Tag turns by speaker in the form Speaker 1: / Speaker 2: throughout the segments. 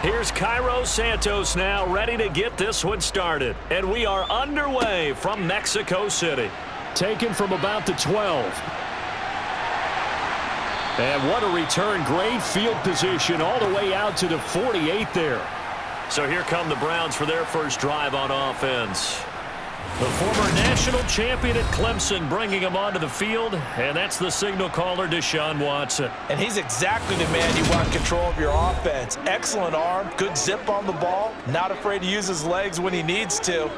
Speaker 1: Here's Cairo Santos now ready to get this one started. And we are underway from Mexico City.
Speaker 2: Taken from about the 12. And what a return. Great field position all the way out to the 48 there.
Speaker 1: So here come the Browns for their first drive on offense. The former national champion at Clemson bringing him onto the field, and that's the signal caller, Deshaun Watson.
Speaker 3: And he's exactly the man you want control of your offense. Excellent arm, good zip on the ball, not afraid to use his legs when he needs to.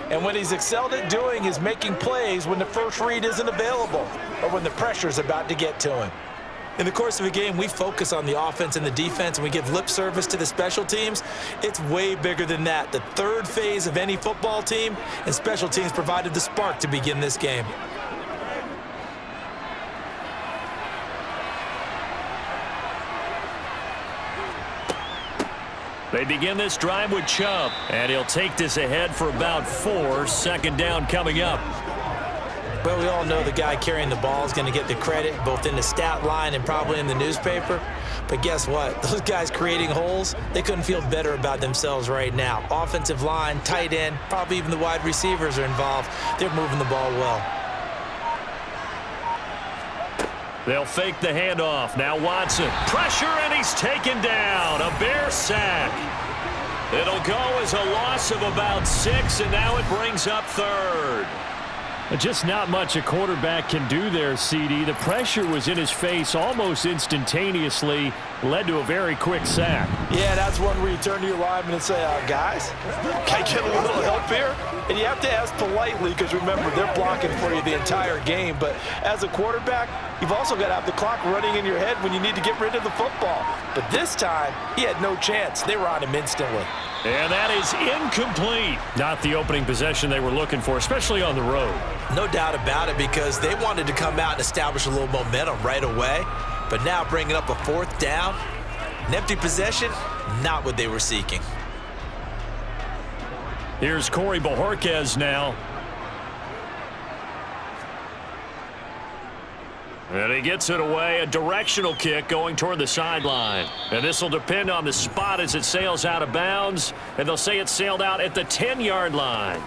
Speaker 3: And what he's excelled at doing is making plays when the first read isn't available or when the pressure's about to get to him. In the course of a game, we focus on the offense and the defense, and we give lip service to the special teams. It's way bigger than that. The third phase of any football team, and special teams provided the spark to begin this game.
Speaker 1: They begin this drive with Chubb, and he'll take this ahead for about 4. Second down coming up.
Speaker 3: Well, we all know the guy carrying the ball is going to get the credit, both in the stat line and probably in the newspaper. But guess what? Those guys creating holes, they couldn't feel better about themselves right now. Offensive line, tight end, probably even the wide receivers are involved. They're moving the ball well.
Speaker 1: They'll fake the handoff. Now Watson. Pressure, and he's taken down. A Bear sack. It'll go as a loss of about 6, and now it brings up third.
Speaker 2: Just not much a quarterback can do there, CD. The pressure was in his face almost instantaneously, led to a very quick sack.
Speaker 3: Yeah, that's one where you turn to your lineman and say, guys, can I get a little help here? And you have to ask politely because, remember, they're blocking for you the entire game. But as a quarterback, you've also got to have the clock running in your head when you need to get rid of the football. But this time, he had no chance. They were on him instantly.
Speaker 1: And that is incomplete. Not the opening possession they were looking for, especially on the road.
Speaker 3: No doubt about it, because they wanted to come out and establish a little momentum right away. But now bringing up a 4th down, an empty possession, not what they were seeking.
Speaker 1: Here's Corey Bojorquez now. And he gets it away, a directional kick going toward the sideline. And this will depend on the spot as it sails out of bounds. And they'll say it sailed out at the 10-yard line.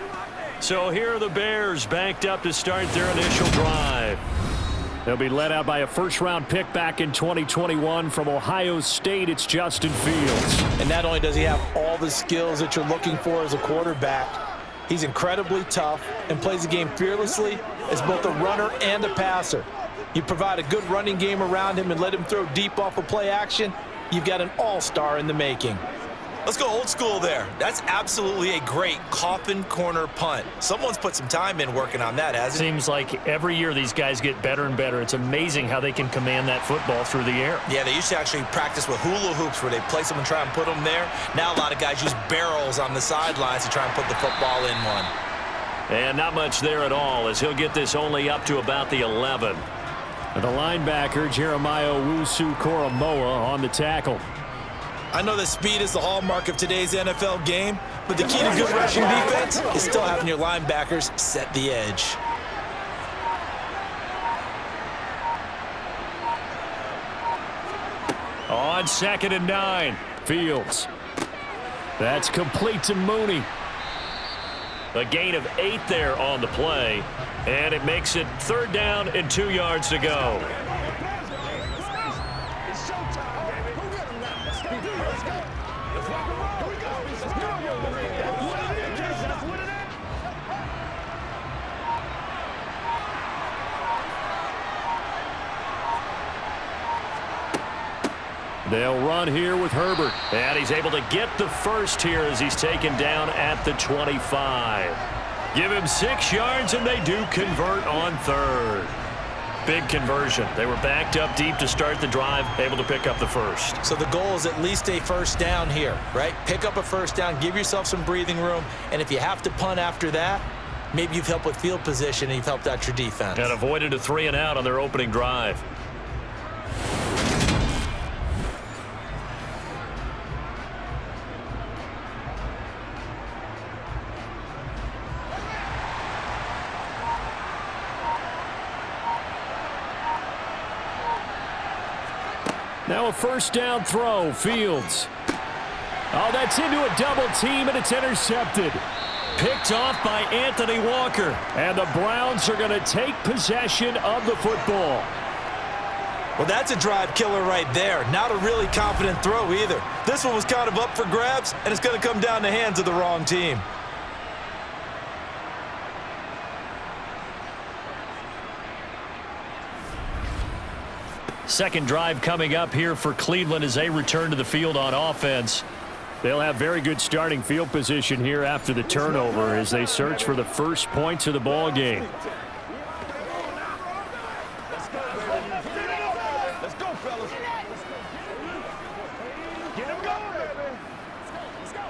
Speaker 1: So here are the Bears banked up to start their initial drive.
Speaker 2: They'll be led out by a first-round pick back in 2021 from Ohio State. It's Justin Fields.
Speaker 3: And not only does he have all the skills that you're looking for as a quarterback, he's incredibly tough and plays the game fearlessly as both a runner and a passer. You provide a good running game around him and let him throw deep off of play action, you've got an all-star in the making. Let's go old school there. That's absolutely a great coffin corner punt. Someone's put some time in working on that, hasn't it?
Speaker 1: Seems like every year these guys get better and better. It's amazing how they can command that football through the air.
Speaker 3: Yeah, they used to actually practice with hula hoops where they place them and try and put them there. Now a lot of guys use barrels on the sidelines to try and put the football in one.
Speaker 1: And not much there at all, as he'll get this only up to about the 11.
Speaker 2: The linebacker, Jeremiah Owusu-Koramoah, on the tackle.
Speaker 3: I know that speed is the hallmark of today's NFL game, but the key to good rushing defense is still having your linebackers set the edge.
Speaker 2: On 2nd and 9, Fields. That's complete to Mooney.
Speaker 1: A gain of 8 there on the play, and it makes it 3rd down and 2 yards to go.
Speaker 2: They'll run here with Herbert.
Speaker 1: And he's able to get the first here as he's taken down at the 25. Give him 6 yards, and they do convert on 3rd. Big conversion. They were backed up deep to start the drive, able to pick up the first.
Speaker 3: So the goal is at least a first down here, right? Pick up a first down, give yourself some breathing room, and if you have to punt after that, maybe you've helped with field position and you've helped out your defense.
Speaker 1: And avoided a 3 and out on their opening drive.
Speaker 2: Now a first down throw, Fields. Oh, that's into a double team, and it's intercepted. Picked off by Anthony Walker. And the Browns are going to take possession of the football.
Speaker 3: Well, that's a drive killer right there. Not a really confident throw either. This one was kind of up for grabs, and it's going to come down the hands of the wrong team.
Speaker 2: Second drive coming up here for Cleveland as they return to the field on offense. They'll have very good starting field position here after the turnover as they search for the first points of the ball game.
Speaker 4: Let's go, fellas. Get him going, baby. Let's go.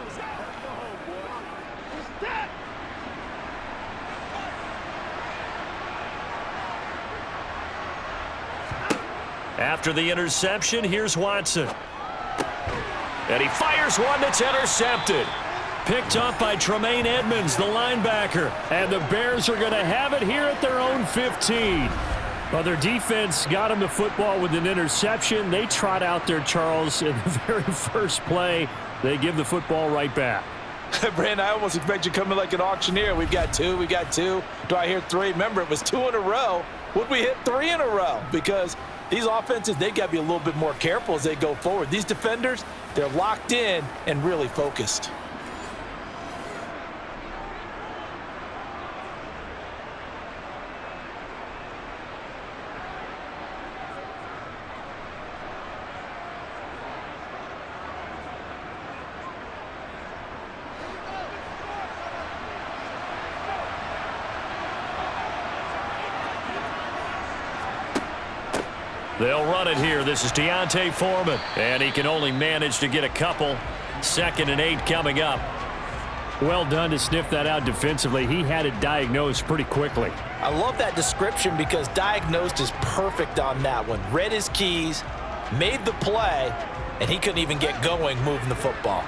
Speaker 1: After the interception, here's Watson. And he fires one that's intercepted.
Speaker 2: Picked up by Tremaine Edmonds, the linebacker. And the Bears are going to have it here at their own 15. Well, their defense got them the football with an interception. They trot out there, Charles, in the very first play. They give the football right back.
Speaker 3: Brandon, I almost expect you coming like an auctioneer. We've got two. Do I hear three? Remember, it was 2 in a row. Would we hit 3 in a row? Because these offenses, they got to be a little bit more careful as they go forward. These defenders, they're locked in and really focused.
Speaker 1: They'll run it here. This is Foreman. And he can only manage to get a couple. 2nd and 8 coming up.
Speaker 2: Well done to sniff that out defensively. He had it diagnosed pretty quickly.
Speaker 3: I love that description because diagnosed is perfect on that one. Read his keys, made the play, and he couldn't even get going moving the football.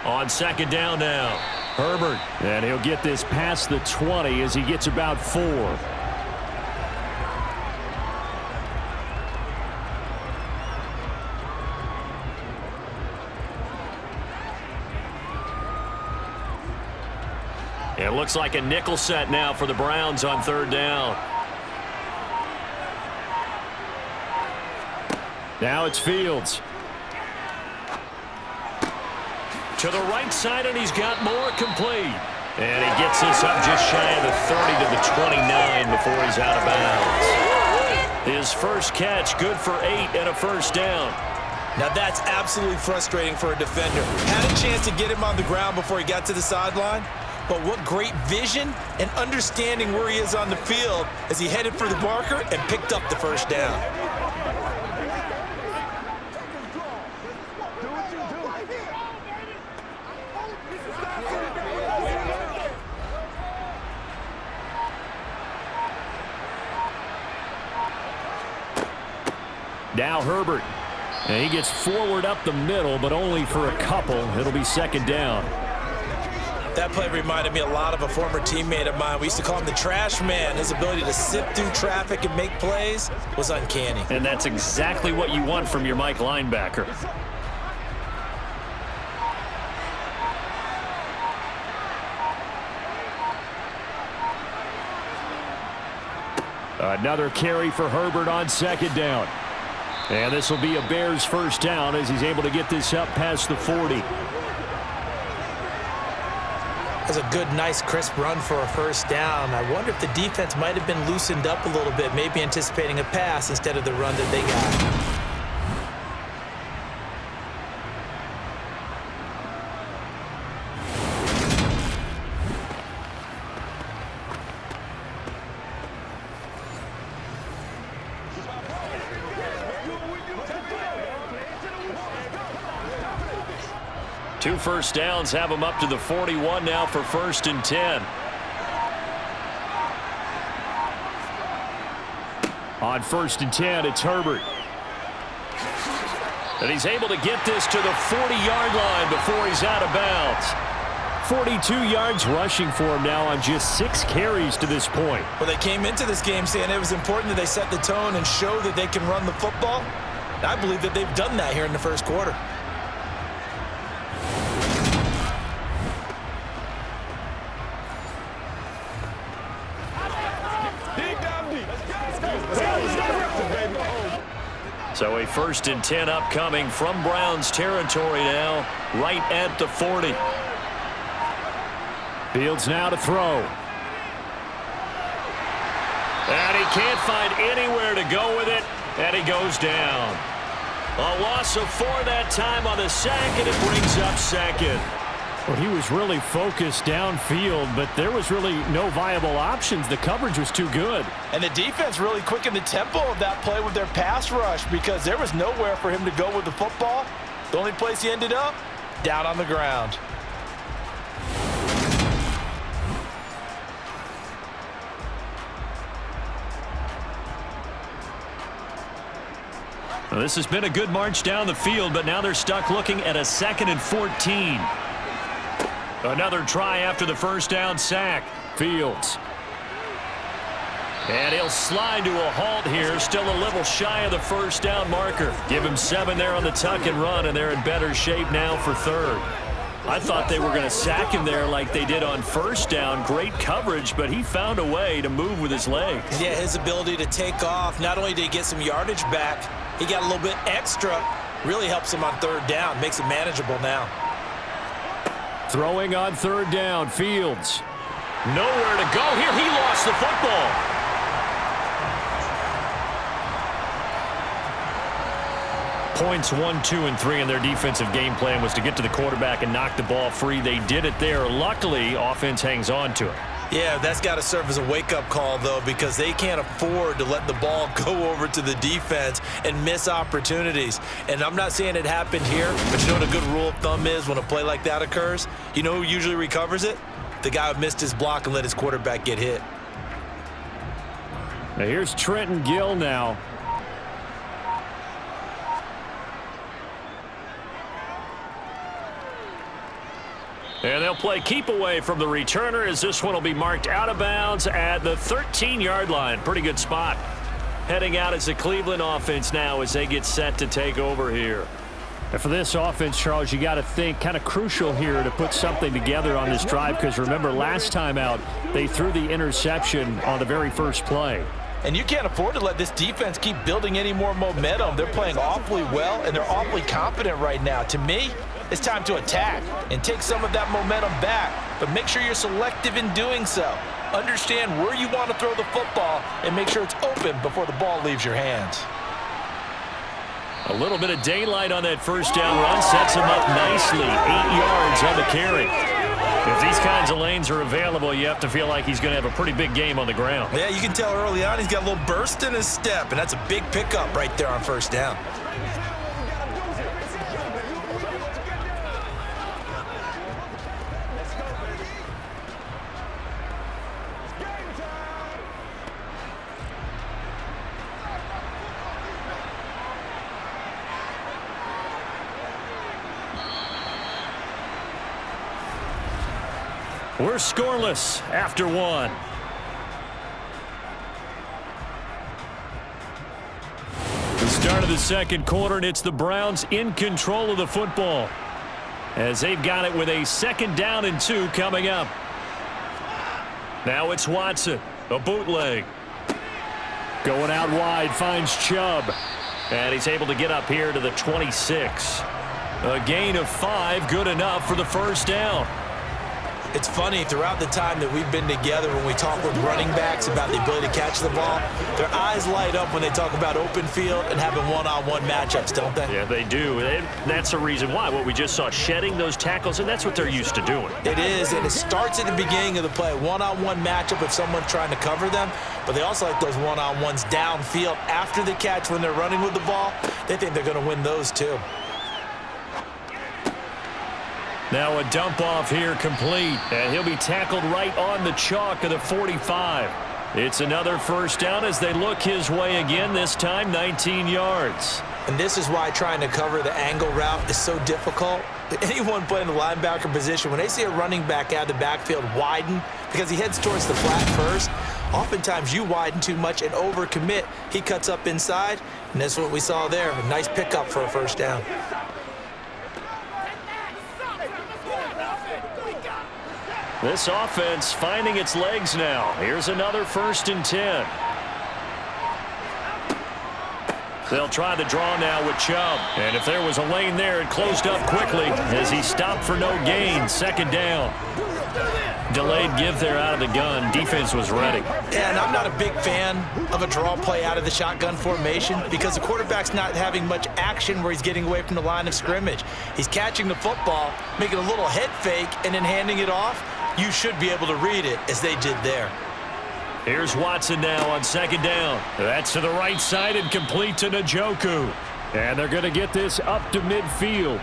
Speaker 1: On 2nd down now.
Speaker 2: Herbert, and he'll get this past the 20 as he gets about 4.
Speaker 1: It looks like a nickel set now for the Browns on 3rd down.
Speaker 2: Now it's Fields.
Speaker 1: To the right side, and he's got more complete. And he gets this up just shy of the 30 to the 29 before he's out of bounds. His first catch, good for 8 and a 1st down.
Speaker 3: Now that's absolutely frustrating for a defender. Had a chance to get him on the ground before he got to the sideline, but what great vision and understanding where he is on the field as he headed for the marker and picked up the 1st down.
Speaker 2: Now Herbert. And he gets forward up the middle, but only for a couple. It'll be 2nd down.
Speaker 3: That play reminded me a lot of a former teammate of mine. We used to call him the trash man. His ability to sift through traffic and make plays was uncanny.
Speaker 1: And that's exactly what you want from your Mike linebacker.
Speaker 2: Another carry for Herbert on 2nd down. And this will be a Bears 1st down as he's able to get this up past the 40.
Speaker 3: That's a good, nice, crisp run for a 1st down. I wonder if the defense might have been loosened up a little bit, maybe anticipating a pass instead of the run that they got.
Speaker 1: Two 1st downs have him up to the 41 now for 1st and 10.
Speaker 2: On 1st and 10, it's Herbert.
Speaker 1: And he's able to get this to the 40-yard line before he's out of bounds.
Speaker 2: 42 yards rushing for him now on just 6 carries to this point.
Speaker 3: Well, they came into this game saying it was important that they set the tone and show that they can run the football. And I believe that they've done that here in the first quarter.
Speaker 1: So a 1st and 10 upcoming from Browns territory now, right at the 40.
Speaker 2: Fields now to throw.
Speaker 1: And he can't find anywhere to go with it, and he goes down. A loss of 4 that time on the sack, and it brings up 2nd.
Speaker 2: Well, he was really focused downfield, but there was really no viable options. The coverage was too good.
Speaker 3: And the defense really quickened the tempo of that play with their pass rush because there was nowhere for him to go with the football. The only place he ended up, down on the ground.
Speaker 1: Well, this has been a good march down the field, but now they're stuck looking at a 2nd and 14. Another try after the 1st down sack.
Speaker 2: Fields.
Speaker 1: And he'll slide to a halt here, still a little shy of the 1st down marker. Give him 7 there on the tuck and run, and they're in better shape now for 3rd. I thought they were going to sack him there like they did on 1st down. Great coverage, but he found a way to move with his legs.
Speaker 3: Yeah, his ability to take off, not only did he get some yardage back, he got a little bit extra. Really helps him on 3rd down, makes it manageable now.
Speaker 2: Throwing on 3rd down, Fields.
Speaker 1: Nowhere to go here. He lost the football. Points 1, 2, and 3 in their defensive game plan was to get to the quarterback and knock the ball free. They did it there. Luckily, offense hangs on to it.
Speaker 3: Yeah, that's got to serve as a wake-up call, though, because they can't afford to let the ball go over to the defense and miss opportunities. And I'm not saying it happened here, but you know what a good rule of thumb is when a play like that occurs? You know who usually recovers it? The guy who missed his block and let his quarterback get hit.
Speaker 2: Now here's Trenton Gill now.
Speaker 1: And they'll play keep away from the returner as this one will be marked out of bounds at the 13-yard line. Pretty good spot. Heading out as the Cleveland offense now as they get set to take over here.
Speaker 2: And for this offense, Charles, you got to think kind of crucial here to put something together on this drive because remember last time out they threw the interception on the very first play.
Speaker 3: And you can't afford to let this defense keep building any more momentum. They're playing awfully well, and they're awfully confident right now. To me, it's time to attack and take some of that momentum back, but make sure you're selective in doing so. Understand where you want to throw the football and make sure it's open before the ball leaves your hands.
Speaker 1: A little bit of daylight on that 1st down run sets him up nicely. 8 yards on the carry. If these kinds of lanes are available, you have to feel like he's going to have a pretty big game on the ground.
Speaker 3: Yeah, you can tell early on he's got a little burst in his step, and that's a big pickup right there on 1st down.
Speaker 1: We're scoreless after 1. The start of the 2nd quarter, and it's the Browns in control of the football as they've got it with a 2nd down and 2 coming up. Now it's Watson, a bootleg.
Speaker 2: Going out wide, finds Chubb.
Speaker 1: And he's able to get up here to the 26. A gain of 5, good enough for the 1st down.
Speaker 3: It's funny, throughout the time that we've been together, when we talk with running backs about the ability to catch the ball, their eyes light up when they talk about open field and having one-on-one matchups, don't they?
Speaker 1: Yeah, they do. That's the reason why. What we just saw, shedding those tackles, and that's what they're used to doing.
Speaker 3: It is, and it starts at the beginning of the play. One-on-one matchup if someone's trying to cover them, but they also like those one-on-ones downfield after the catch when they're running with the ball. They think they're going to win those too.
Speaker 1: Now a dump off here complete, and he'll be tackled right on the chalk of the 45. It's another 1st down as they look his way again, this time 19 yards.
Speaker 3: And this is why trying to cover the angle route is so difficult. Anyone playing the linebacker position, when they see a running back out of the backfield widen because he heads towards the flat first, oftentimes you widen too much and overcommit. He cuts up inside, and that's what we saw there. A nice pickup for a first down.
Speaker 1: This offense finding its legs now. Here's another 1st and 10. They'll try the draw now with Chubb. And if there was a lane there, it closed up quickly as he stopped for no gain. 2nd down. Delayed give there out of the gun. Defense was ready.
Speaker 3: And I'm not a big fan of a draw play out of the shotgun formation because the quarterback's not having much action where he's getting away from the line of scrimmage. He's catching the football, making a little head fake, and then handing it off. You should be able to read it as they did there.
Speaker 1: Here's Watson now on 2nd down.
Speaker 2: That's to the right side and complete to Njoku. And they're going to get this up to midfield.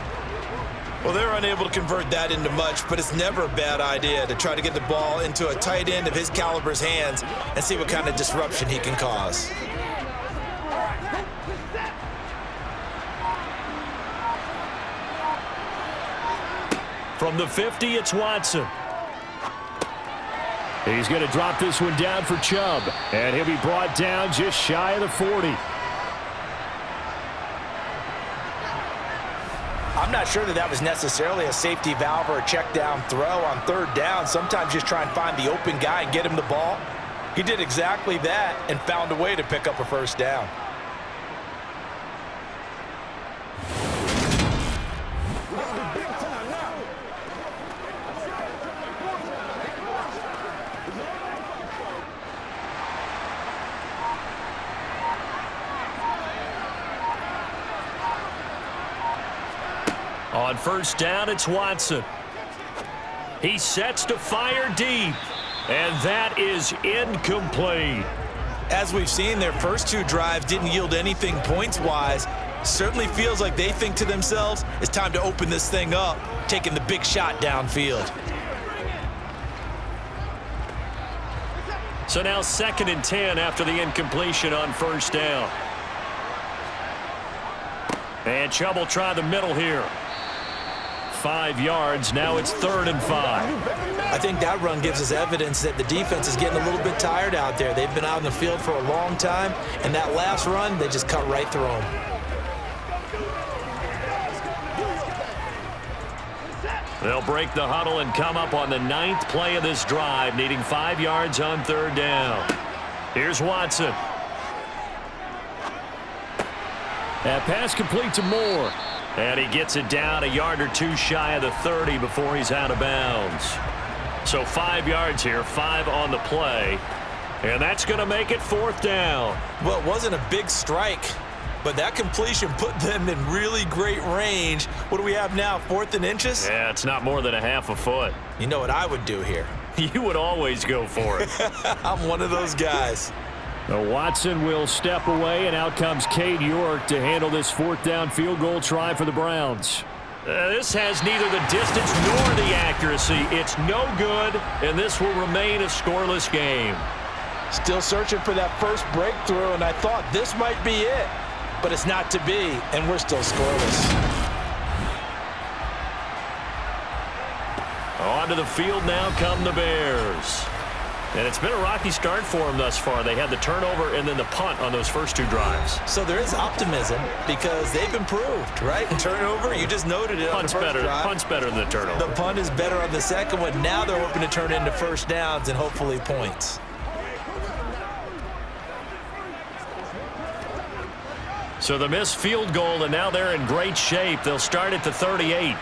Speaker 3: Well, they're unable to convert that into much, but it's never a bad idea to try to get the ball into a tight end of his caliber's hands and see what kind of disruption he can cause.
Speaker 2: From the 50, it's Watson. He's going to drop this one down for Chubb, and he'll be brought down just shy of the 40.
Speaker 3: I'm not sure that was necessarily a safety valve or a check down throw on 3rd down. Sometimes just try and find the open guy and get him the ball. He did exactly that and found a way to pick up a 1st down.
Speaker 1: On 1st down, it's Watson. He sets to fire deep, and that is incomplete.
Speaker 3: As we've seen, their first 2 drives didn't yield anything points-wise. Certainly feels like they think to themselves, it's time to open this thing up, taking the big shot downfield.
Speaker 1: So now 2nd and 10 after the incompletion on 1st down. And Chubb will try the middle here. 5 yards. Now it's 3rd and 5.
Speaker 3: I think that run gives us evidence that the defense is getting a little bit tired out there. They've been out in the field for a long time, and that last run, they just cut right through them.
Speaker 1: They'll break the huddle and come up on the 9th play of this drive, needing 5 yards on 3rd down. Here's Watson.
Speaker 2: That pass complete to Moore.
Speaker 1: And he gets it down a yard or 2 shy of the 30 before he's out of bounds. So 5 yards here, 5 on the play. And that's going to make it 4th down.
Speaker 3: Well, it wasn't a big strike, but that completion put them in really great range. What do we have now, 4th and inches?
Speaker 1: Yeah, it's not more than a half a foot.
Speaker 3: You know what I would do here?
Speaker 1: You would always go for it.
Speaker 3: I'm one of those guys.
Speaker 2: Watson will step away, and out comes Cade York to handle this 4th down field goal try for the Browns.
Speaker 1: This has neither the distance nor the accuracy. It's no good, and this will remain a scoreless game.
Speaker 3: Still searching for that first breakthrough, and I thought this might be it. But it's not to be, and we're still scoreless.
Speaker 1: Onto the field now come the Bears. And it's been a rocky start for them thus far. They had the turnover and then the punt on those first 2 drives.
Speaker 3: So there is optimism because they've improved, right? Turnover, you just noted it on the first drive.
Speaker 1: Punt's better than the turnover.
Speaker 3: The punt is better on the second one. Now they're hoping to turn into 1st downs and hopefully points.
Speaker 1: So the missed field goal, and now they're in great shape. They'll start at the 38.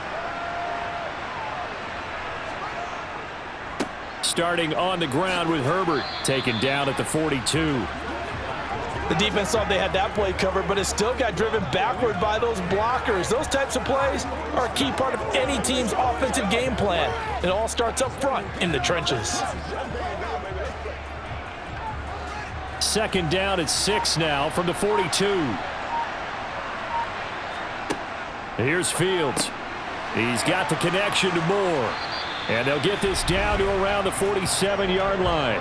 Speaker 2: Starting on the ground with Herbert, taken down at the 42.
Speaker 3: The defense thought they had that play covered, but it still got driven backward by those blockers. Those types of plays are a key part of any team's offensive game plan. It all starts up front in the trenches.
Speaker 2: 2nd down at 6 now from the 42. Here's Fields. He's got the connection to Moore. And they'll get this down to around the 47-yard line.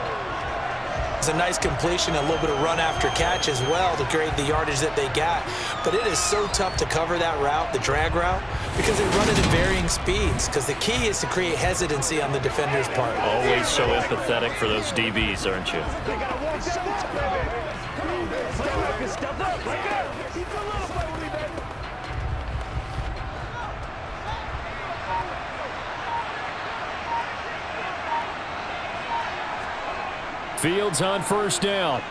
Speaker 3: As was a nice completion, a little bit of run after catch as well to create the yardage that they got. But it is so tough to cover that route, the drag route, because they run it at varying speeds, because the key is to create hesitancy on the defender's part.
Speaker 1: Always so empathetic for those DBs, aren't you?
Speaker 4: They got to walk shot, baby. Come on, man. Step up. Right there. Keep a little play with me, baby.
Speaker 2: Fields on first down.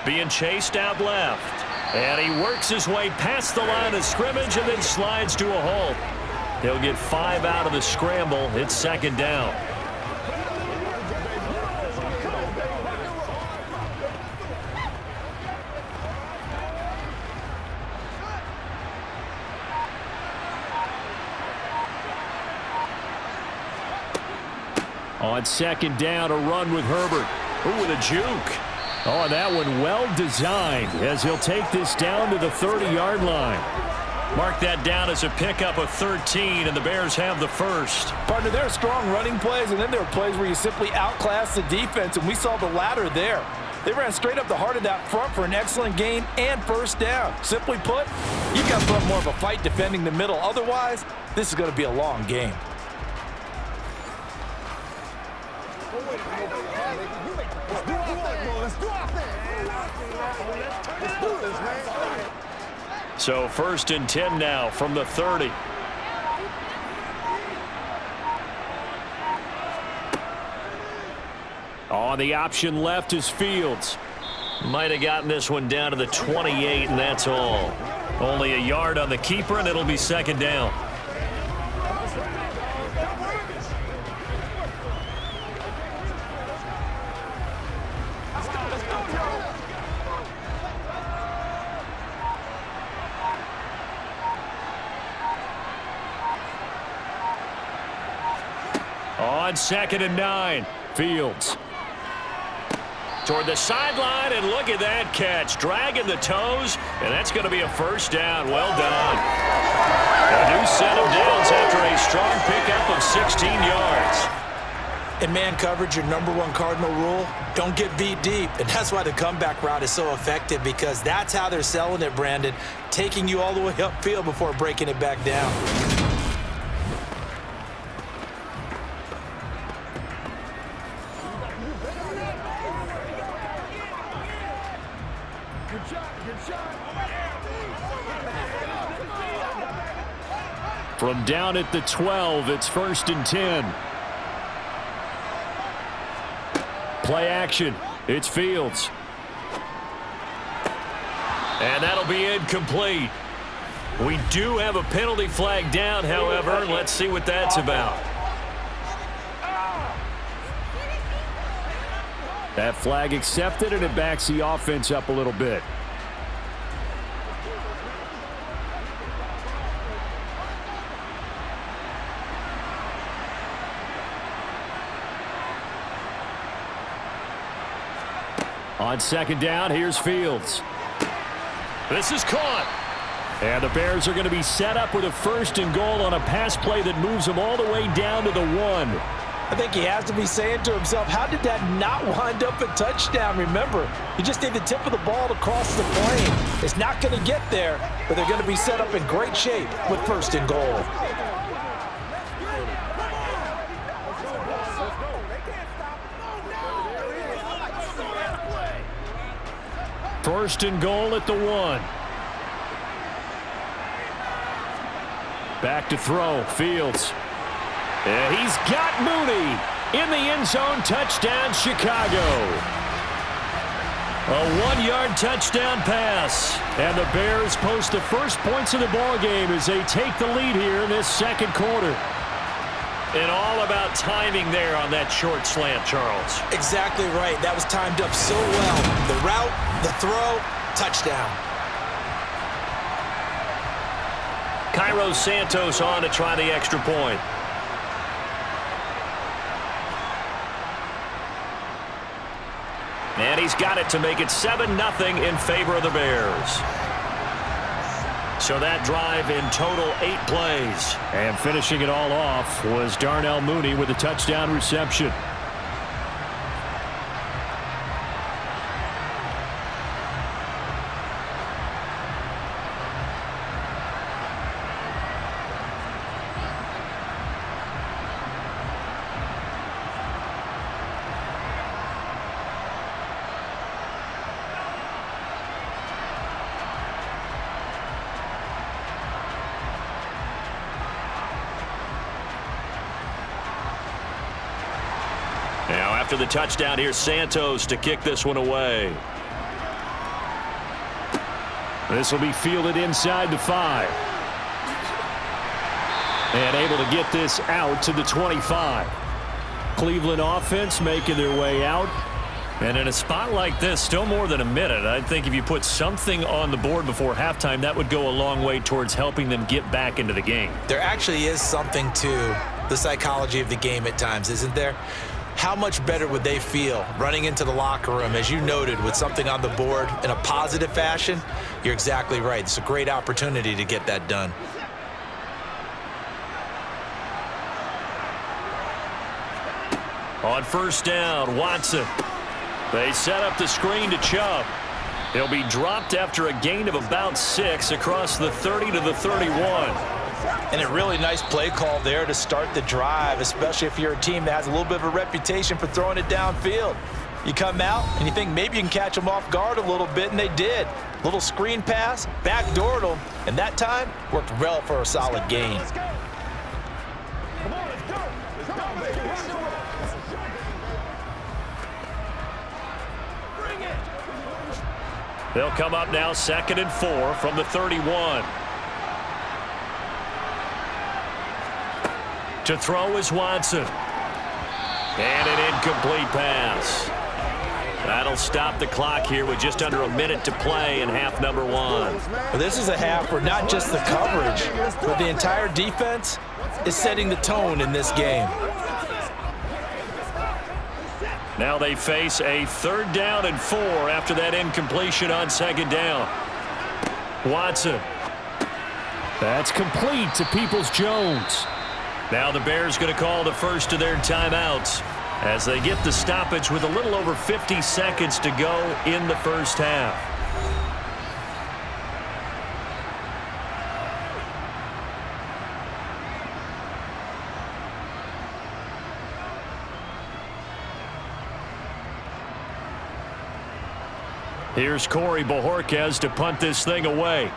Speaker 1: Being chased out left. And he works his way past the line of scrimmage and then slides to a halt. He'll get 5 out of the scramble. It's second down.
Speaker 2: On second down, a run with Herbert.
Speaker 1: Ooh, with a juke.
Speaker 2: Oh, and that one well designed as he'll take this down to the 30-yard line.
Speaker 1: Mark that down as a pickup of 13, and the Bears have the first.
Speaker 3: Partner, there are strong running plays, and then there are plays where you simply outclass the defense, and we saw the latter there. They ran straight up the heart of that front for an excellent gain and first down. Simply put, you've got to put up more of a fight defending the middle. Otherwise, this is going to be a long game.
Speaker 1: So first and 10 now from the 30.
Speaker 2: On the option left is Fields.
Speaker 1: Might have gotten this one down to the 28, and that's all. Only a yard on the keeper, and it'll be second down.
Speaker 2: On second and 9, Fields.
Speaker 1: Toward the sideline, and look at that catch. Dragging the toes, and that's going to be a first down. Well done. A new set of downs after a strong pickup of 16 yards.
Speaker 3: In man coverage, your #1 cardinal rule, don't get beat deep. And that's why the comeback route is so effective, because that's how they're selling it, Brandon. Taking you all the way upfield before breaking it back down.
Speaker 2: From down at the 12, it's first and 10. Play action. It's Fields.
Speaker 1: And that'll be incomplete. We do have a penalty flag down, however. Let's see what that's about.
Speaker 2: That flag accepted, and it backs the offense up a little bit. On second down, here's Fields.
Speaker 1: This is caught.
Speaker 2: And the Bears are going to be set up with a first and goal on a pass play that moves them all the way down to the 1.
Speaker 3: I think he has to be saying to himself, how did that not wind up a touchdown? Remember, you just need the tip of the ball to cross the plane. It's not going to get there, but they're going to be set up in great shape with first and goal.
Speaker 2: First and goal at the 1. Back to throw, Fields. And he's got Mooney in the end zone. Touchdown, Chicago. A 1-yard touchdown pass. And the Bears post the first points of the ball game as they take the lead here in this second quarter.
Speaker 1: And all about timing there on that short slant, Charles.
Speaker 3: Exactly right. That was timed up so well. The route, the throw, touchdown.
Speaker 1: Cairo Santos on to try the extra point. And he's got it to make it 7-0 in favor of the Bears. So that drive in total 8 plays.
Speaker 2: And finishing it all off was Darnell Mooney with a touchdown reception.
Speaker 1: After the touchdown, here's Santos to kick this one away.
Speaker 2: This will be fielded inside the 5. And able to get this out to the 25. Cleveland offense making their way out.
Speaker 1: And in a spot like this, still more than a minute, I think if you put something on the board before halftime, that would go a long way towards helping them get back into the game.
Speaker 3: There actually is something to the psychology of the game at times, isn't there? How much better would they feel running into the locker room, as you noted, with something on the board in a positive fashion? You're exactly right. It's a great opportunity to get that done.
Speaker 1: On first down, Watson. They set up the screen to Chubb. He'll be dropped after a gain of about 6 across the 30 to the 31.
Speaker 3: And a really nice play call there to start the drive, especially if you're a team that has a little bit of a reputation for throwing it downfield. You come out and you think maybe you can catch them off guard a little bit, and they did. Little screen pass, backdoored them, and that time worked well for a solid gain.
Speaker 4: Come on, let's go. Let's go, baby. Bring it.
Speaker 1: They'll come up now 2nd and 4 from the 31. To throw is Watson. And an incomplete pass. That'll stop the clock here with just under a minute to play in half number 1.
Speaker 3: Well, this is a half where not just the coverage, but the entire defense is setting the tone in this game.
Speaker 1: Now they face a 3rd down and 4 after that incompletion on 2nd down. Watson.
Speaker 2: That's complete to Peoples-Jones.
Speaker 1: Now the Bears going to call the first of their timeouts as they get the stoppage with a little over 50 seconds to go in the first half. Here's Corey Bojorquez to punt this thing away.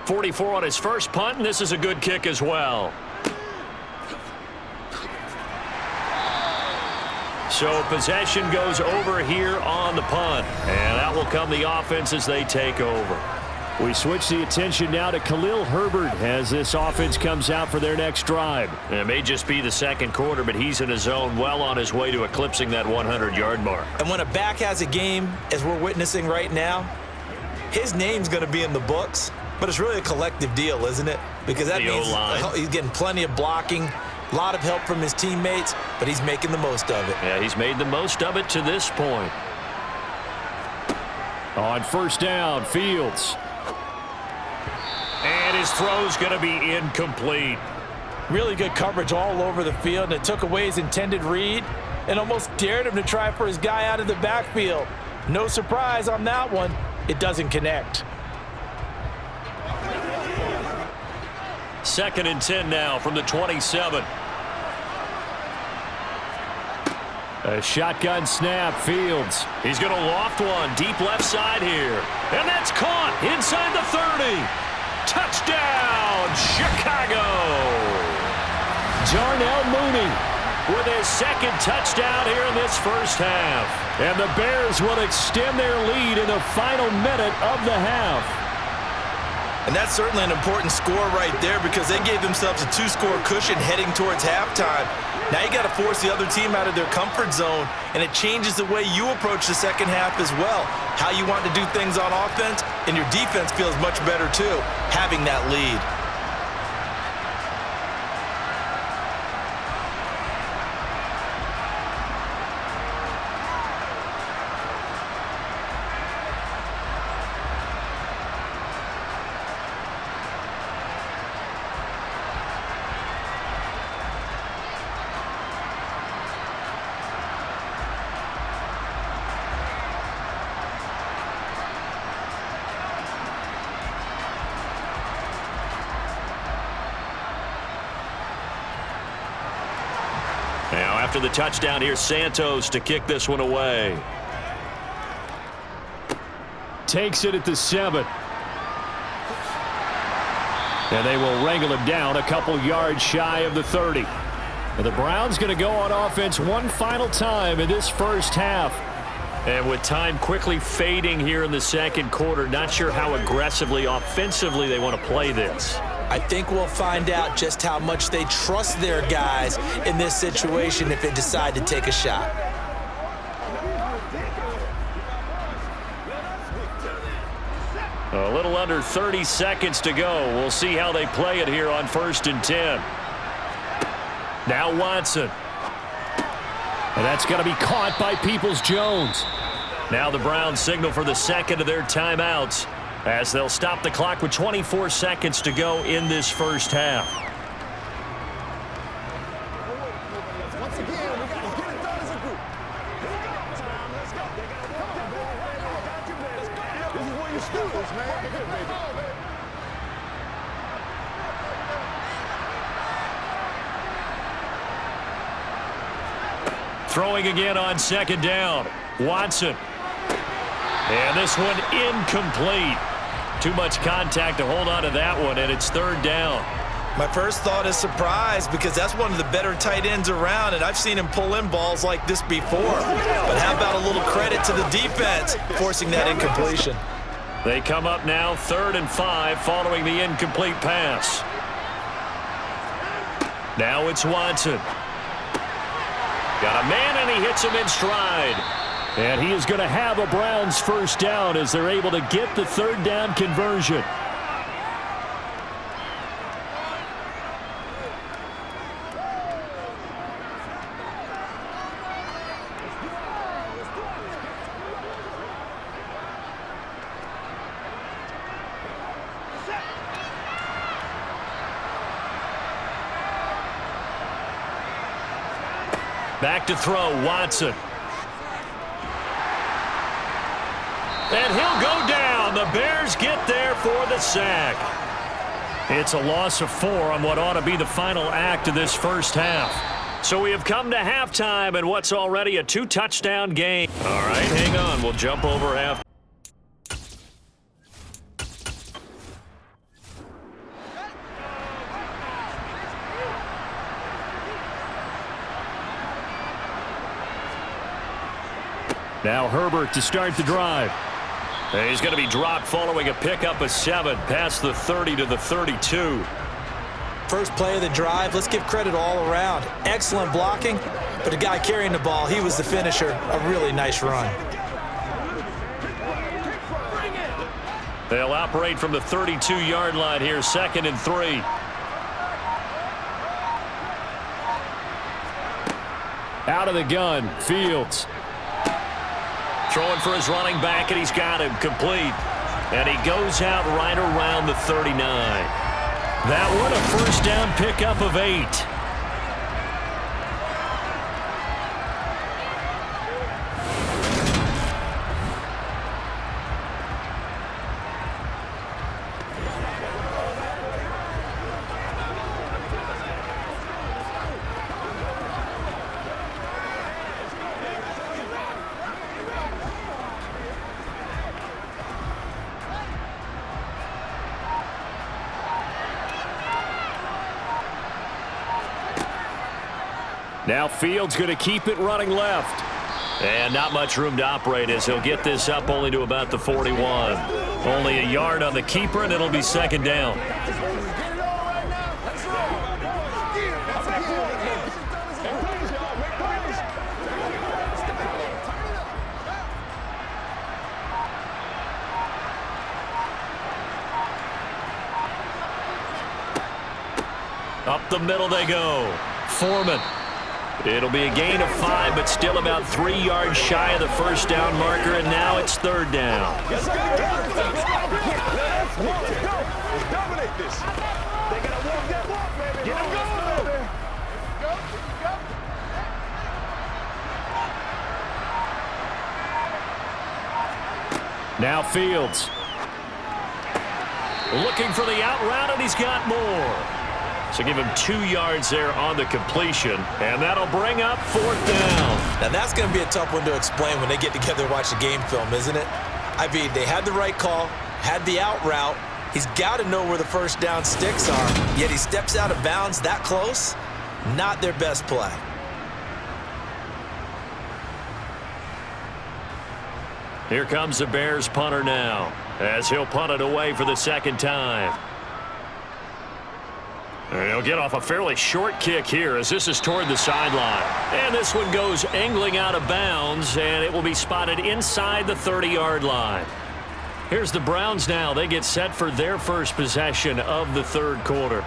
Speaker 1: 44 on his first punt, and this is a good kick as well. So possession goes over here on the punt, and that will come the offense as they take over.
Speaker 2: We switch the attention now to Khalil Herbert as this offense comes out for their next drive.
Speaker 1: It may just be the second quarter, but he's in his zone, well on his way to eclipsing that 100-yard mark.
Speaker 3: And when a back has a game, as we're witnessing right now, his name's going to be in the books. But it's really a collective deal, isn't it? Because that means he's getting plenty of blocking, a lot of help from his teammates, but he's making the most of it.
Speaker 1: Yeah, he's made the most of it to this point.
Speaker 2: On first down, Fields.
Speaker 1: And his throw's going to be incomplete.
Speaker 3: Really good coverage all over the field, and it took away his intended read and almost dared him to try for his guy out of the backfield. No surprise on that one. It doesn't connect.
Speaker 1: 2nd and 10 now from the 27.
Speaker 2: A shotgun snap, Fields.
Speaker 1: He's going to loft one deep left side here. And that's caught inside the 30. Touchdown, Chicago.
Speaker 2: Darnell Mooney
Speaker 1: with his 2nd touchdown here in this first half.
Speaker 2: And the Bears will extend their lead in the final minute of the half.
Speaker 3: And that's certainly an important score right there because they gave themselves a 2-score cushion heading towards halftime. Now you got to force the other team out of their comfort zone, and it changes the way you approach the second half as well. How you want to do things on offense, and your defense feels much better too, having that lead.
Speaker 1: Now after the touchdown, here's Santos to kick this one away.
Speaker 2: Takes it at the 7. And they will wrangle him down a couple yards shy of the 30. And the Browns going to go on offense one final time in this first half.
Speaker 1: And with time quickly fading here in the second quarter, not sure how aggressively, offensively they want to play this.
Speaker 3: I think we'll find out just how much they trust their guys in this situation if they decide to take a shot.
Speaker 1: A little under 30 seconds to go. We'll see how they play it here on 1st and 10. Now Watson.
Speaker 2: And that's going to be caught by Peoples-Jones.
Speaker 1: Now the Browns signal for the second of their timeouts as they'll stop the clock with 24 seconds to go in this first half.
Speaker 4: Once again, we got to get it done as a group. Let's go. This is where you students, man.
Speaker 1: Throwing again on 2nd down. Watson. And this one incomplete. Too much contact to hold on to that one, and it's 3rd down.
Speaker 3: My first thought is surprise because that's one of the better tight ends around, and I've seen him pull in balls like this before. But how about a little credit to the defense forcing that incompletion?
Speaker 1: They come up now 3rd and 5 following the incomplete pass. Now it's Watson. Got a man, and he hits him in stride.
Speaker 2: And he is going to have a Browns first down as they're able to get the 3rd down conversion.
Speaker 1: Back to throw, Watson. And he'll go down. The Bears get there for the sack. It's a loss of 4 on what ought to be the final act of this first half. So we have come to halftime and what's already a 2-touchdown game. All right, hang on. We'll jump over half.
Speaker 2: Now Herbert to start the drive.
Speaker 1: He's going to be dropped following a pickup of 7 past the 30 to the 32.
Speaker 3: First play of the drive, let's give credit all around. Excellent blocking, but the guy carrying the ball, he was the finisher. A really nice run.
Speaker 1: They'll operate from the 32-yard line here, 2nd and 3.
Speaker 2: Out of the gun, Fields.
Speaker 1: Throwing for his running back, and he's got him complete. And he goes out right around the 39.
Speaker 2: That one a first down pickup of 8. Now Fields going to keep it running left.
Speaker 1: And not much room to operate as he'll get this up only to about the 41. Only a yard on the keeper, and it'll be 2nd down. Up the middle they go. Foreman. It'll be a gain of 5, but still about 3 yards shy of the first down marker, and now it's 3rd down.
Speaker 4: Let's dominate this. They gotta walk that walk, baby. Get him going, baby.
Speaker 2: Now Fields.
Speaker 1: Looking for the out route, and he's got more. So give him 2 yards there on the completion, and that'll bring up 4th down.
Speaker 3: Now that's going to be a tough one to explain when they get together and watch the game film, isn't it? I mean, they had the right call, had the out route. He's got to know where the first down sticks are, yet he steps out of bounds that close. Not their best play.
Speaker 1: Here comes the Bears punter now, as he'll punt it away for the second time. And he'll get off a fairly short kick here as this is toward the sideline. And this one goes angling out of bounds, and it will be spotted inside the 30-yard line. Here's the Browns now. They get set for their first possession of the third quarter.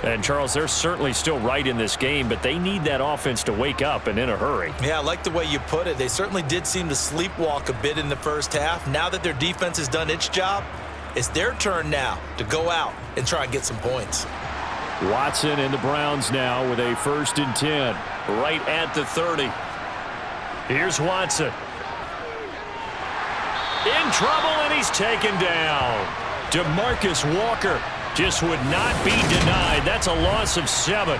Speaker 1: And, Charles, they're certainly still right in this game, but they need that offense to wake up and in a hurry.
Speaker 3: Yeah, I like the way you put it. They certainly did seem to sleepwalk a bit in the first half. Now that their defense has done its job, it's their turn now to go out and try and get some points.
Speaker 2: Watson and the Browns now with a 1st and 10.
Speaker 1: Right at the 30. Here's Watson. In trouble, and he's taken down.
Speaker 2: DeMarcus Walker just would not be denied. That's a loss of 7.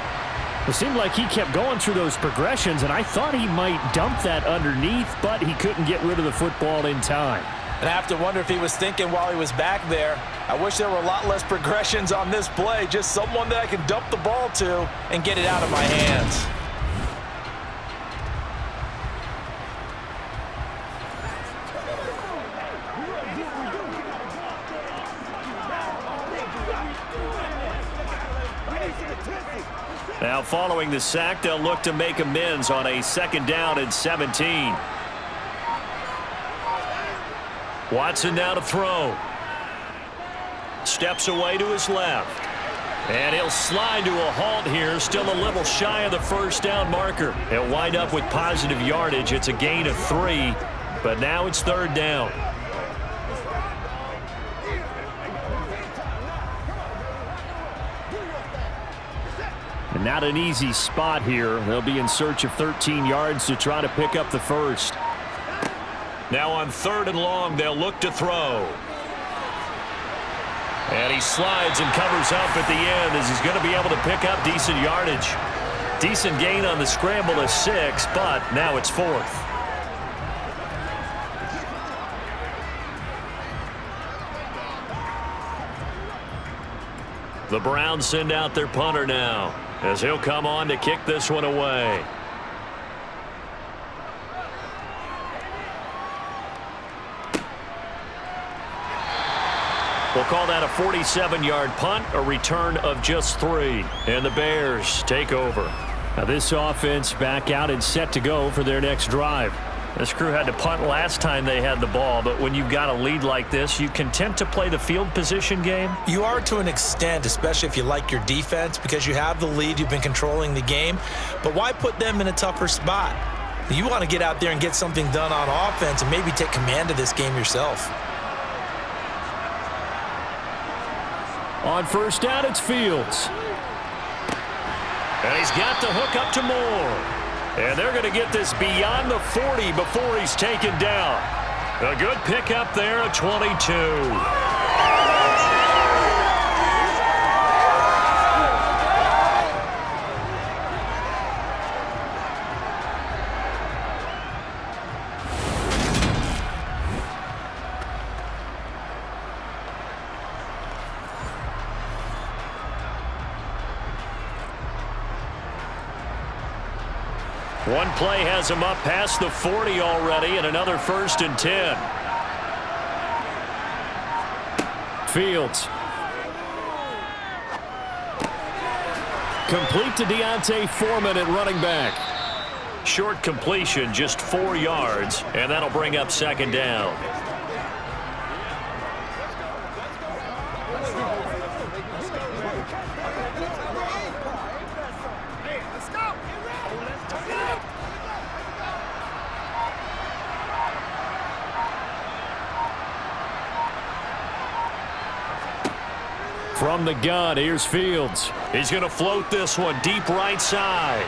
Speaker 2: It seemed like he kept going through those progressions, and I thought he might dump that underneath, but he couldn't get rid of the football in time.
Speaker 3: And I have to wonder if he was thinking while he was back there, I wish there were a lot less progressions on this play, just someone that I can dump the ball to and get it out of my hands.
Speaker 1: Now following the sack, they'll look to make amends on a 2nd down and 17. Watson now to throw. Steps away to his left. And he'll slide to a halt here, still a little shy of the 1st down marker. He'll wind up with positive yardage. It's a gain of 3, but now it's 3rd down.
Speaker 2: And not an easy spot here. They'll be in search of 13 yards to try to pick up the 1st.
Speaker 1: Now on 3rd and long, they'll look to throw. And he slides and covers up at the end as he's going to be able to pick up decent yardage. Decent gain on the scramble of 6, but now it's 4th. The Browns send out their punter now as he'll come on to kick this one away. We'll call that a 47-yard punt, a return of just 3. And the Bears take over.
Speaker 2: Now this offense back out and set to go for their next drive.
Speaker 1: This crew had to punt last time they had the ball, but when you've got a lead like this, you content to play the field position game?
Speaker 3: You are to an extent, especially if you like your defense, because you have the lead, you've been controlling the game. But why put them in a tougher spot? You want to get out there and get something done on offense and maybe take command of this game yourself.
Speaker 2: On 1st down, it's Fields.
Speaker 1: And he's got the hook up to Moore. And they're going to get this beyond the 40 before he's taken down. A good pickup there at 22. One play has him up past the 40 already, and another 1st and 10.
Speaker 2: Fields. Complete to Deontay Foreman at running back.
Speaker 1: Short completion, just 4 yards, and that'll bring up 2nd down.
Speaker 2: From the gun, here's Fields.
Speaker 1: He's going to float this one deep right side.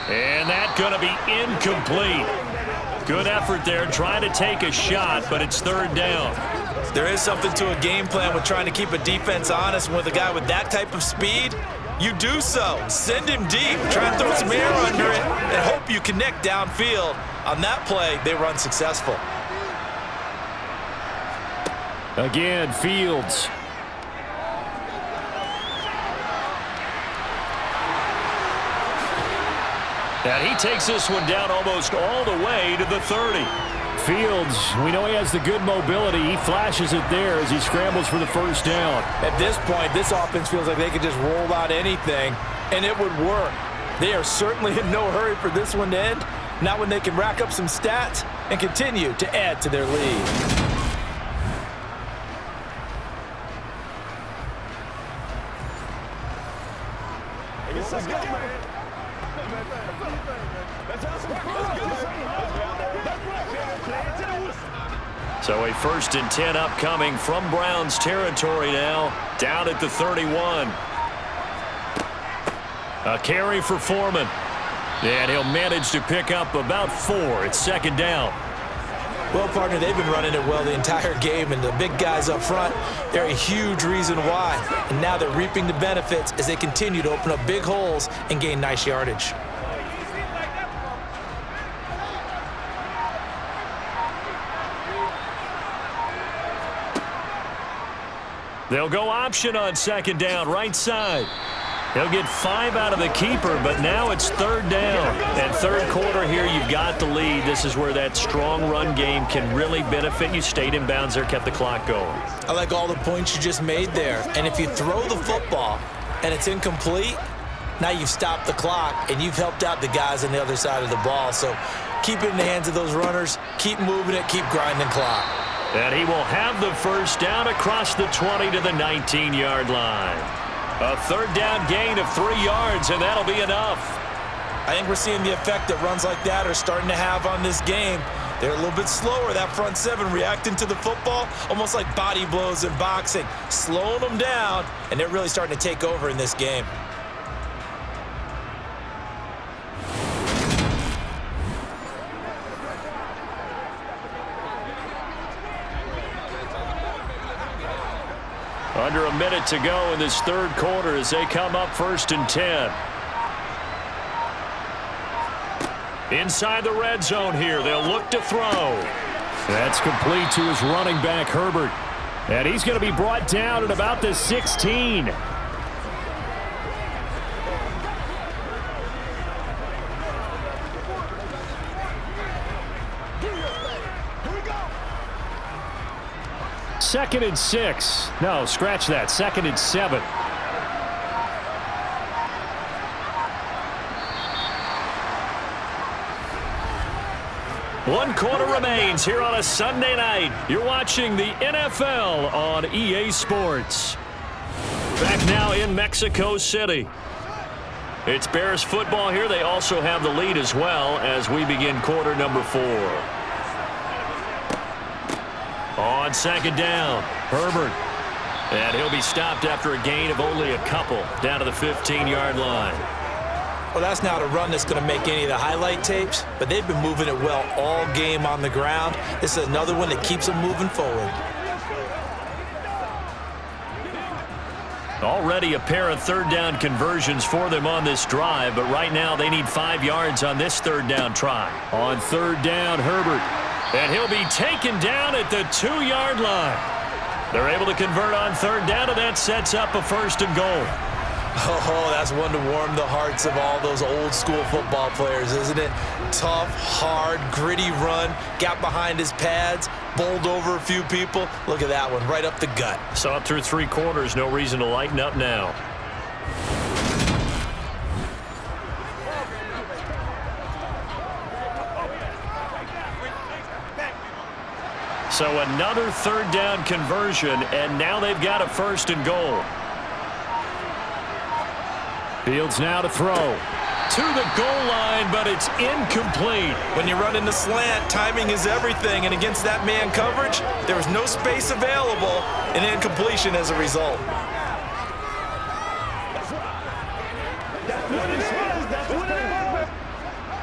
Speaker 1: And that's going to be incomplete. Good effort there trying to take a shot, but it's 3rd down.
Speaker 3: There is something to a game plan with trying to keep a defense honest. With a guy with that type of speed, you do so. Send him deep. Try and throw some air under it and hope you connect downfield. On that play, they were unsuccessful.
Speaker 2: Again, Fields.
Speaker 1: And he takes this one down almost all the way to the 30.
Speaker 2: Fields, we know he has the good mobility. He flashes it there as he scrambles for the first down.
Speaker 3: At this point, this offense feels like they could just roll out anything, and it would work. They are certainly in no hurry for this one to end, not when they can rack up some stats and continue to add to their lead.
Speaker 4: Let's go, man.
Speaker 1: So a 1st and 10 upcoming from Browns territory now, down at the 31. A carry for Foreman. And he'll manage to pick up about 4. It's 2nd down.
Speaker 3: Well, partner, they've been running it well the entire game, and the big guys up front, they're a huge reason why. And now they're reaping the benefits as they continue to open up big holes and gain nice yardage.
Speaker 1: They'll go option on 2nd down, right side. He'll get 5 out of the keeper, but now it's 3rd down. And 3rd quarter here, you've got the lead. This is where that strong run game can really benefit you. Stayed in bounds there, kept the clock going.
Speaker 3: I like all the points you just made there. And if you throw the football and it's incomplete, now you've stopped the clock and you've helped out the guys on the other side of the ball. So keep it in the hands of those runners. Keep moving it. Keep grinding clock.
Speaker 1: And he will have the first down across the 20 to the 19-yard line. A 3rd down gain of 3 yards, and that'll be enough.
Speaker 3: I think we're seeing the effect that runs like that are starting to have on this game. They're a little bit slower, that front 7, reacting to the football, almost like body blows in boxing, slowing them down, and they're really starting to take over in this game.
Speaker 1: Under a minute to go in this 3rd quarter as they come up 1st and 10. Inside the red zone here, they'll look to throw.
Speaker 2: That's complete to his running back, Herbert. And he's going to be brought down at about the 16. Second and 6. No, scratch that. 2nd and 7.
Speaker 1: One quarter remains here on a Sunday night. You're watching the NFL on EA Sports. Back now in Mexico City. It's Bears football here. They also have the lead as well as we begin quarter number 4. On 2nd down, Herbert. And he'll be stopped after a gain of only a couple down to the 15-yard line.
Speaker 3: Well, that's not a run that's going to make any of the highlight tapes, but they've been moving it well all game on the ground. This is another one that keeps them moving forward.
Speaker 1: Already a pair of 3rd down conversions for them on this drive, but right now they need 5 yards on this 3rd down try.
Speaker 2: On 3rd down, Herbert.
Speaker 1: And he'll be taken down at the 2-yard line. They're able to convert on 3rd down, and that sets up a 1st and goal.
Speaker 3: Oh, that's one to warm the hearts of all those old-school football players, isn't it? Tough, hard, gritty run, got behind his pads, bowled over a few people. Look at that one, right up the gut.
Speaker 1: Saw it through 3 quarters, no reason to lighten up now. So another 3rd down conversion, and now they've got a 1st and goal.
Speaker 2: Fields now to throw.
Speaker 1: To the goal line, but it's incomplete.
Speaker 3: When you run in the slant, timing is everything, and against that man coverage, there was no space available, and incompletion as a result.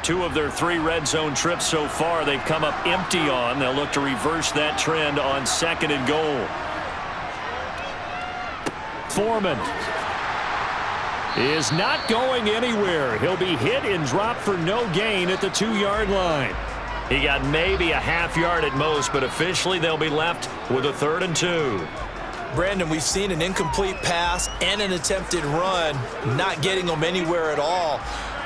Speaker 1: Two of their 3 red zone trips so far, they've come up empty on. They'll look to reverse that trend on 2nd and goal.
Speaker 2: Foreman is not going anywhere. He'll be hit and dropped for no gain at the 2-yard line.
Speaker 1: He got maybe a half yard at most, but officially they'll be left with a 3rd and 2.
Speaker 3: Brandon, we've seen an incomplete pass and an attempted run, not getting them anywhere at all.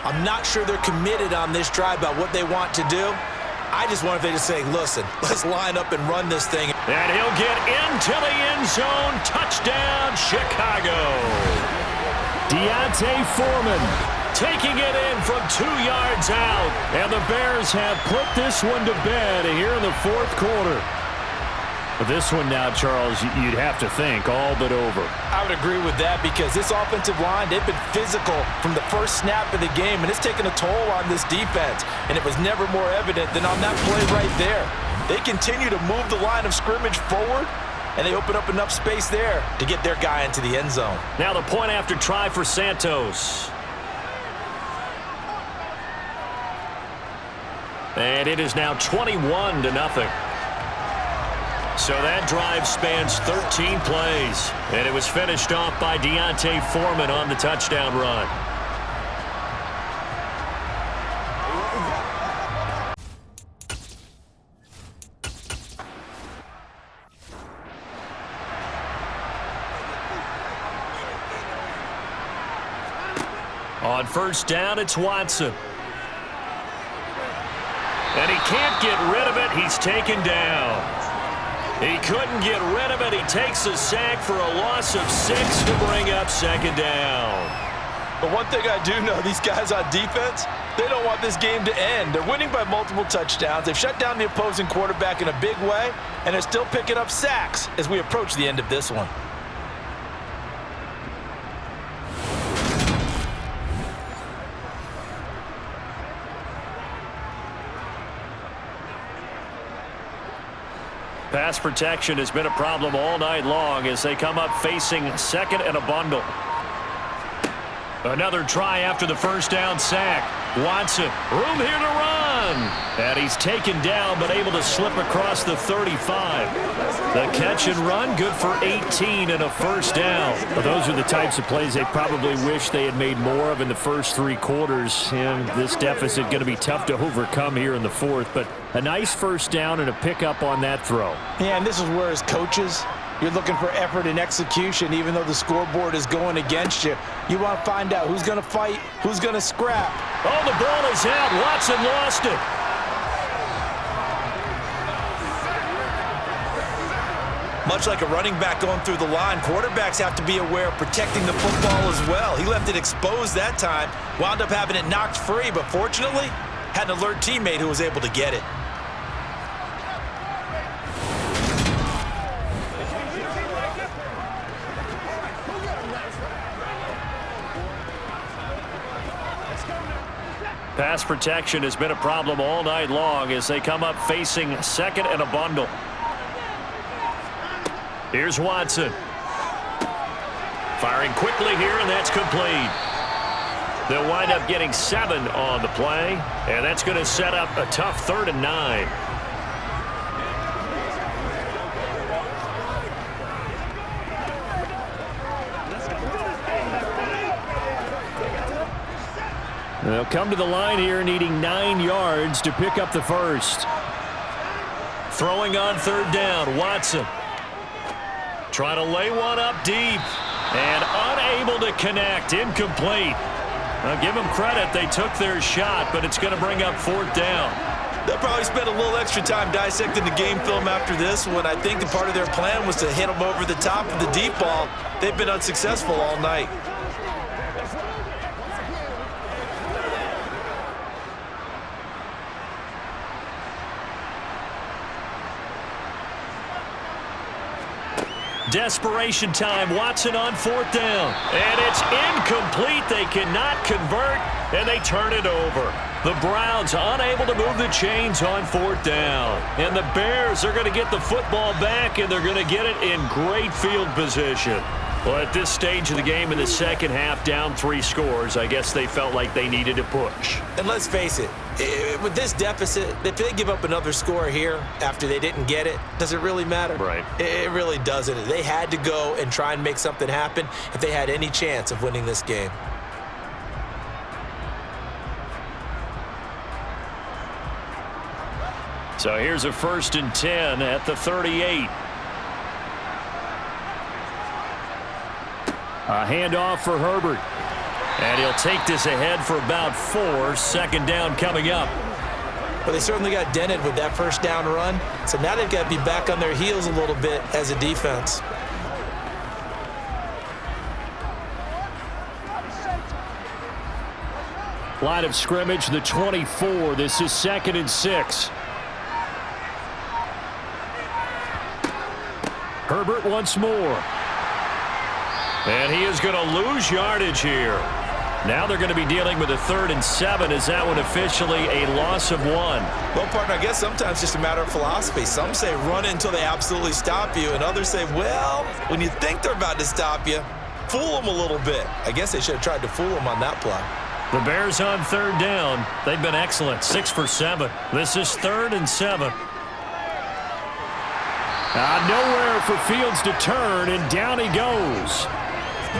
Speaker 3: I'm not sure they're committed on this drive about what they want to do. I just wonder if they just say, listen, let's line up and run this thing.
Speaker 1: And he'll get into the end zone. Touchdown, Chicago.
Speaker 2: Foreman
Speaker 1: Taking it in from 2 yards out.
Speaker 2: And the Bears have put this one to bed here in the fourth quarter. But this one now, Charles, you'd have to think all but over.
Speaker 3: I would agree with that because this offensive line, they've been physical from the first snap of the game, and it's taken a toll on this defense. And it was never more evident than on that play right there. They continue to move the line of scrimmage forward, and they open up enough space there to get their guy into the end zone.
Speaker 1: Now the point after try for Santos. And it is now 21-0. So that drive spans 13 plays. And it was finished off by Foreman on the touchdown run. On first down, it's Watson. And he can't get rid of it. He's taken down. He couldn't get rid of it. He takes a sack for a loss of 6 to bring up second down.
Speaker 3: But one thing I do know, these guys on defense, they don't want this game to end. They're winning by multiple touchdowns. They've shut down the opposing quarterback in a big way, and they're still picking up sacks as we approach the end of this one.
Speaker 1: Pass protection has been a problem all night long as they come up facing second and a bundle. Another try after the first down sack. Watson, room here to run. And he's taken down but able to slip across the 35. The catch and run, good for 18 and a first down.
Speaker 2: Well, those are the types of plays they probably wish they had made more of in the first 3 quarters. And this deficit going to be tough to overcome here in the fourth. But a nice first down and a pickup on that throw.
Speaker 3: Yeah, and this is where as coaches, you're looking for effort and execution, even though the scoreboard is going against you. You want to find out who's going to fight, who's going to scrap.
Speaker 1: Oh, the ball is out. Watson lost it.
Speaker 3: Much like a running back going through the line, quarterbacks have to be aware of protecting the football as well. He left it exposed that time, wound up having it knocked free, but fortunately, had an alert teammate who was able to get it.
Speaker 1: Pass protection has been a problem all night long as they come up facing second and a bundle. Here's Watson. Firing quickly here, and that's complete. They'll wind up getting 7 on the play, and that's going to set up a tough 3rd and 9.
Speaker 2: They'll come to the line here needing 9 yards to pick up the first.
Speaker 1: Throwing on 3rd down, Watson. Trying to lay one up deep. And unable to connect. Incomplete. Now give them credit. They took their shot, but it's going to bring up 4th down.
Speaker 3: They'll probably spend a little extra time dissecting the game film after this one. I think the part of their plan was to hit them over the top of the deep ball. They've been unsuccessful all night.
Speaker 1: Desperation time. Watson on 4th down. And it's incomplete. They cannot convert, and they turn it over. The Browns unable to move the chains on 4th down. And the Bears are going to get the football back, and they're going to get it in great field position. Well, at this stage of the game in the second half, down 3 scores, I guess they felt like they needed a push.
Speaker 3: And let's face it, with this deficit, if they give up another score here after they didn't get it, does it really matter?
Speaker 1: Right.
Speaker 3: It really doesn't. They had to go and try and make something happen if they had any chance of winning this game.
Speaker 1: So here's a 1st and 10 at the 38.
Speaker 2: A handoff for Herbert.
Speaker 1: And he'll take this ahead for about 4. Second down coming up.
Speaker 3: Well, they certainly got dented with that first down run. So now they've got to be back on their heels a little bit as a defense.
Speaker 2: Line of scrimmage, the 24. This is 2nd and 6. Herbert once more. And he is going to lose yardage here. Now they're going to be dealing with a 3rd and 7. Is that one officially a loss of 1?
Speaker 3: Well, partner, I guess sometimes it's just a matter of philosophy. Some say run until they absolutely stop you, and others say, well, when you think they're about to stop you, fool them a little bit. I guess they should have tried to fool them on that play.
Speaker 1: The Bears on 3rd down. They've been excellent, 6 for 7. This is 3rd and 7.
Speaker 2: Nowhere for Fields to turn, and down he goes.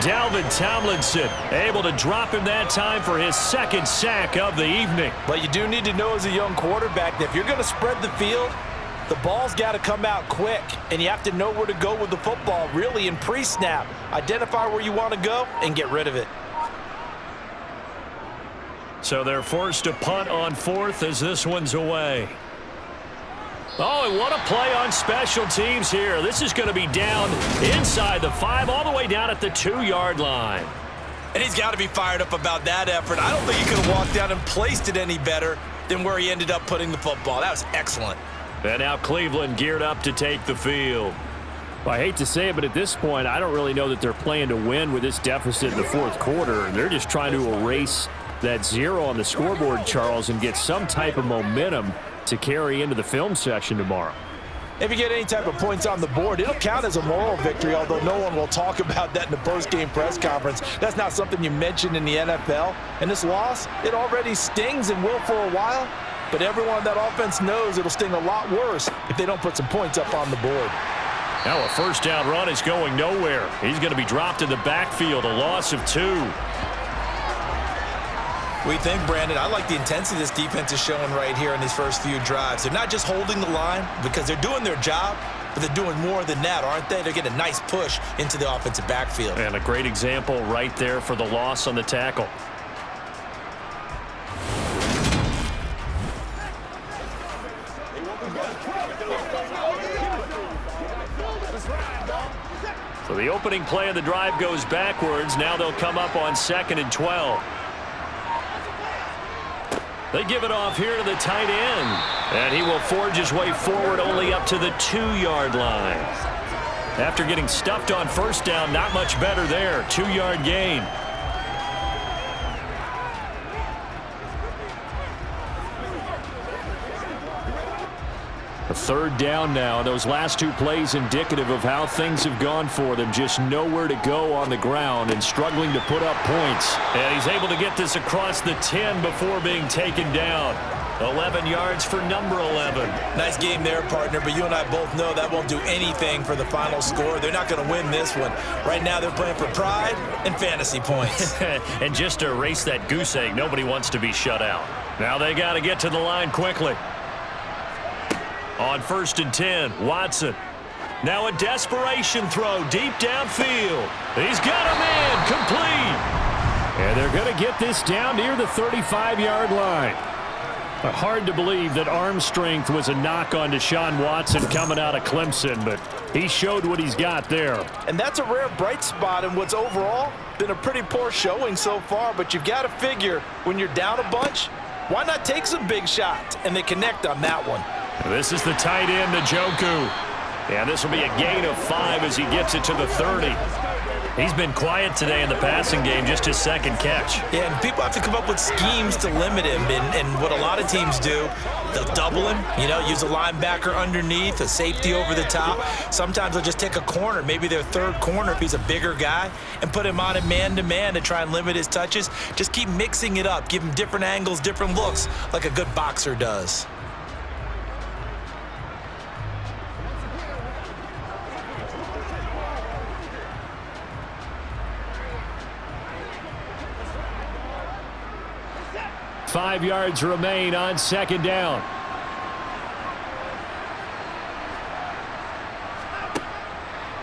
Speaker 2: Dalvin Tomlinson able to drop him that time for his 2nd sack of the evening.
Speaker 3: But you do need to know as a young quarterback that if you're going to spread the field, the ball's got to come out quick, and you have to know where to go with the football, really, in pre-snap. Identify where you want to go and get rid of it.
Speaker 1: So they're forced to punt on 4th as this one's away. Oh, and what a play on special teams here. This is going to be down inside the 5, all the way down at the 2-yard line.
Speaker 3: And he's got to be fired up about that effort. I don't think he could have walked down and placed it any better than where he ended up putting the football. That was excellent.
Speaker 1: And now Cleveland geared up to take the field.
Speaker 2: Well, I hate to say it, but at this point, I don't really know that they're playing to win with this deficit in the 4th quarter. They're just trying to erase that 0 on the scoreboard, Charles, and get some type of momentum to carry into the film session tomorrow.
Speaker 3: If you get any type of points on the board, it'll count as a moral victory, although no one will talk about that in the post-game press conference. That's not something you mentioned in the NFL. And this loss, it already stings and will for a while, but everyone on that offense knows it'll sting a lot worse if they don't put some points up on the board.
Speaker 1: Now a first down run is going nowhere. He's going to be dropped in the backfield, a loss of 2.
Speaker 3: What do you think, Brandon? I like the intensity this defense is showing right here in these first few drives. They're not just holding the line because they're doing their job, but they're doing more than that, aren't they? They're getting a nice push into the offensive backfield.
Speaker 1: And a great example right there for the loss on the tackle. So the opening play of the drive goes backwards. Now they'll come up on 2nd and 12. They give it off here to the tight end. And he will forge his way forward only up to the 2-yard line. After getting stuffed on first down, not much better there. 2-yard gain. A 3rd down now. Those last 2 plays indicative of how things have gone for them. Just nowhere to go on the ground and struggling to put up points. And he's able to get this across the 10 before being taken down. 11 yards for number 11.
Speaker 3: Nice game there, partner, but you and I both know that won't do anything for the final score. They're not going to win this one. Right now they're playing for pride and fantasy points.
Speaker 1: And just to erase that goose egg, nobody wants to be shut out. Now they got to get to the line quickly. On 1st and 10, Watson. Now a desperation throw deep downfield. He's got a man complete.
Speaker 2: And they're going to get this down near the 35-yard line. But hard to believe that arm strength was a knock on Deshaun Watson coming out of Clemson, but he showed what he's got there.
Speaker 3: And that's a rare bright spot in what's overall been a pretty poor showing so far, but you've got to figure when you're down a bunch, why not take some big shots? And they connect on that one.
Speaker 1: This is the tight end, Njoku. And this will be a gain of 5 as he gets it to the 30. He's been quiet today in the passing game, just his 2nd catch.
Speaker 3: Yeah, and people have to come up with schemes to limit him. And what a lot of teams do, they'll double him, use a linebacker underneath, a safety over the top. Sometimes they'll just take a corner, maybe their 3rd corner if he's a bigger guy, and put him on a man-to-man to try and limit his touches. Just keep mixing it up, give him different angles, different looks, like a good boxer does.
Speaker 2: Five yards remain on 2nd down.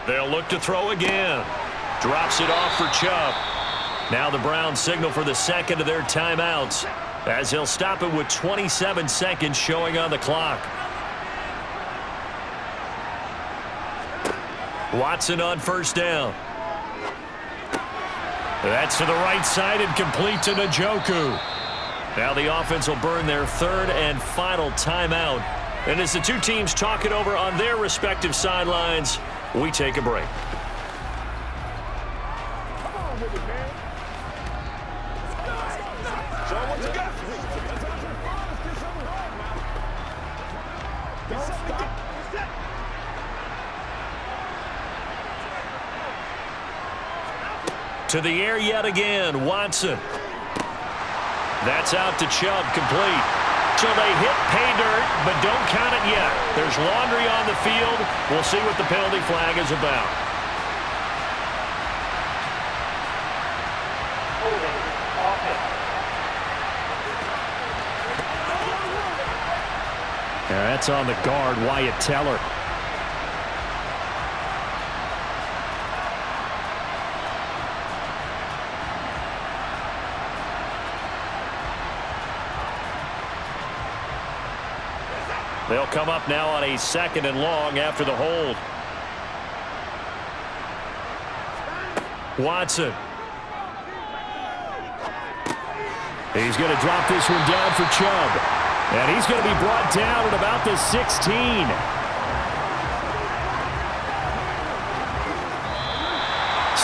Speaker 1: They'll look to throw again. Drops it off for Chubb. Now the Browns signal for the second of their timeouts, as he'll stop it with 27 seconds showing on the clock. Watson on first down. That's to the right side and complete to Njoku. Now the offense will burn their third and final timeout. And as the two teams talk it over on their respective sidelines, we take a break.
Speaker 4: Come on with it, man. Show what you got. Don't stop.
Speaker 1: To the air yet again, Watson. That's out to Chubb, complete. So they hit pay dirt, but don't count it yet. There's laundry on the field. We'll see what the penalty flag is about.
Speaker 2: Yeah, that's on the guard, Wyatt Teller.
Speaker 1: They'll come up now on a second and long after the hold. Watson.
Speaker 2: He's going to drop this one down for Chubb. And he's going to be brought down at about the 16.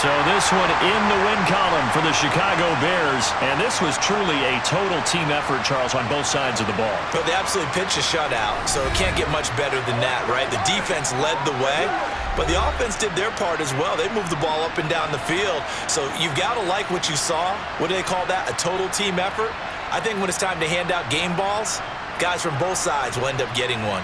Speaker 1: So this one in the win column for the Chicago Bears. And this was truly a total team effort, Charles, on both sides of the ball.
Speaker 3: But they absolutely pitched a shutout, so it can't get much better than that, right? The defense led the way, but the offense did their part as well. They moved the ball up and down the field. So you've got to like what you saw. What do they call that? A total team effort? I think when it's time to hand out game balls, guys from both sides will end up getting one.